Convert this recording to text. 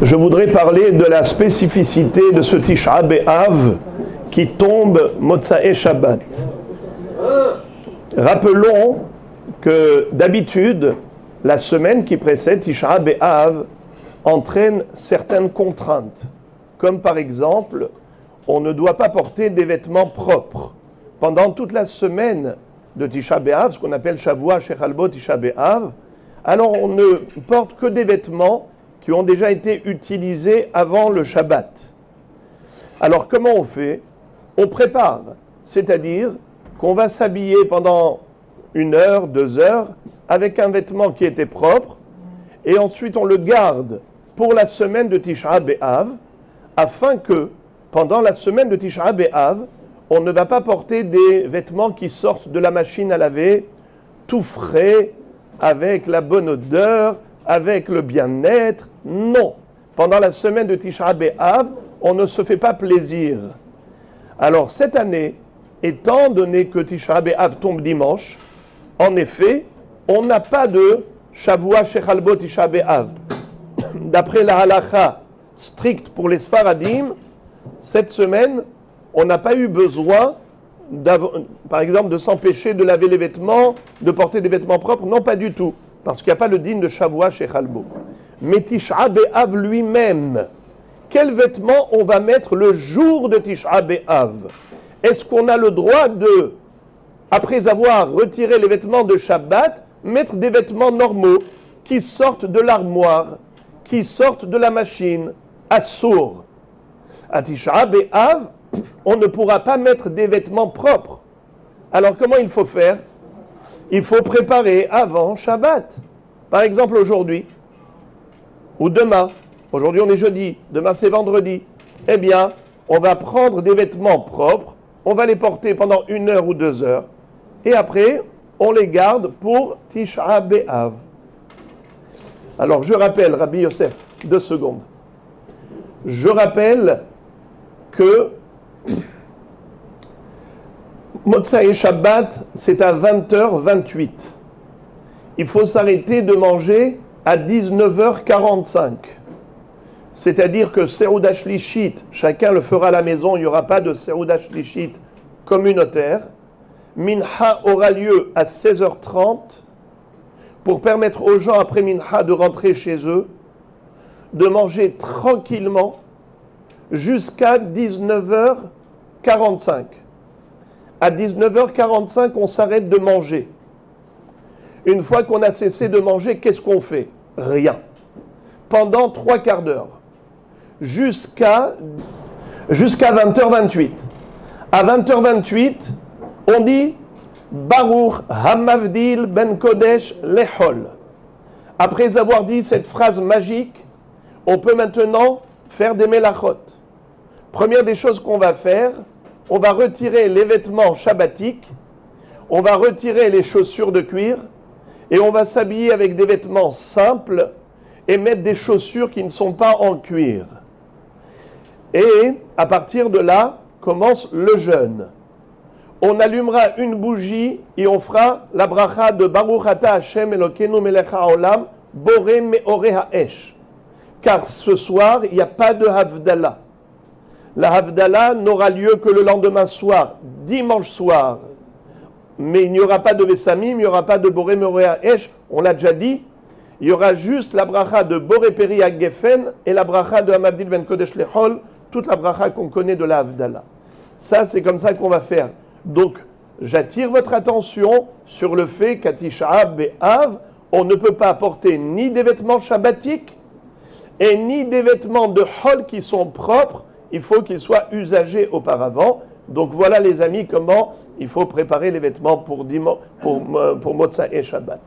Je voudrais parler de la spécificité de ce Tisha B'Av qui tombe Motsae Shabbat. Rappelons que d'habitude, la semaine qui précède Tisha B'Av entraîne certaines contraintes, comme par exemple, on ne doit pas porter des vêtements propres. Pendant toute la semaine de Tisha B'Av, ce qu'on appelle Shavua Shechalbo Tisha B'Av, alors on ne porte que des vêtements qui ont déjà été utilisés avant le Shabbat. Alors comment on fait? On prépare, c'est-à-dire qu'on va s'habiller pendant 1 heure, 2 heures, avec un vêtement qui était propre, et ensuite on le garde pour la semaine de Tisha B'Av, afin que, pendant la semaine de Tisha B'Av, on ne va pas porter des vêtements qui sortent de la machine à laver, tout frais, avec la bonne odeur, avec le bien-être. Non. Pendant la semaine de Tisha B'Av, on ne se fait pas plaisir. Alors cette année, étant donné que Tisha B'Av tombe dimanche, en effet, on n'a pas de Shavua Shechalbo Tisha B'Av. D'après la halakha stricte pour les Sfaradim, cette semaine, on n'a pas eu besoin, par exemple, de s'empêcher de laver les vêtements, de porter des vêtements propres. Non, pas du tout, parce qu'il n'y a pas le din de Shavua Shechalbo. Mais Tisha B'Av lui-même, quel vêtement on va mettre le jour de Tisha B'Av? Est-ce qu'on a le droit de, après avoir retiré les vêtements de Shabbat, mettre des vêtements normaux qui sortent de l'armoire, qui sortent de la machine, assour? À Tisha B'Av, on ne pourra pas mettre des vêtements propres. Alors comment il faut faire? Il faut préparer avant Shabbat. Par exemple aujourd'hui, ou demain, aujourd'hui on est jeudi, demain c'est vendredi, eh bien, on va prendre des vêtements propres, on va les porter pendant 1 heure ou 2 heures, et après, on les garde pour Tisha B'Av. Alors je rappelle, Rabbi Yosef, 2 secondes. Je rappelle que Motsae Shabbat, c'est à 20h28. Il faut s'arrêter de manger à 19h45. C'est-à-dire que Seuda Shlishit, chacun le fera à la maison, il n'y aura pas de Seuda Shlishit communautaire. Mincha aura lieu à 16h30 pour permettre aux gens après Mincha de rentrer chez eux, de manger tranquillement jusqu'à 19h45. À 19h45, on s'arrête de manger. Une fois qu'on a cessé de manger, qu'est-ce qu'on fait? Rien. Pendant 3 quarts d'heure. Jusqu'à 20h28. À 20h28, on dit Baruch Hamavdil Ben Kodesh Lechol. Après avoir dit cette phrase magique, on peut maintenant faire des melachot. Première des choses qu'on va faire, on va retirer les vêtements shabbatiques, on va retirer les chaussures de cuir, et on va s'habiller avec des vêtements simples et mettre des chaussures qui ne sont pas en cuir. Et à partir de là, commence le jeûne. On allumera une bougie et on fera la bracha de Baruch Ata Hashem Elokeinu Melech HaOlam Boré Meoreh HaEsh. Car ce soir, il n'y a pas de Havdalah. La Havdalah n'aura lieu que le lendemain soir, dimanche soir. Mais il n'y aura pas de Vesamim, il n'y aura pas de Boré Meoreh HaEsh, on l'a déjà dit. Il y aura juste la bracha de Boré Peri HaGefen et la bracha de Hamavdil Ben Kodesh Lechol, toute la bracha qu'on connaît de la Havdalah. Ça, c'est comme ça qu'on va faire. Donc, j'attire votre attention sur le fait qu'à Tisha B'Av, on ne peut pas porter ni des vêtements shabbatiques et ni des vêtements de Hol qui sont propres. Il faut qu'ils soient usagés auparavant. Donc voilà les amis comment il faut préparer les vêtements pour Motsae Shabbat.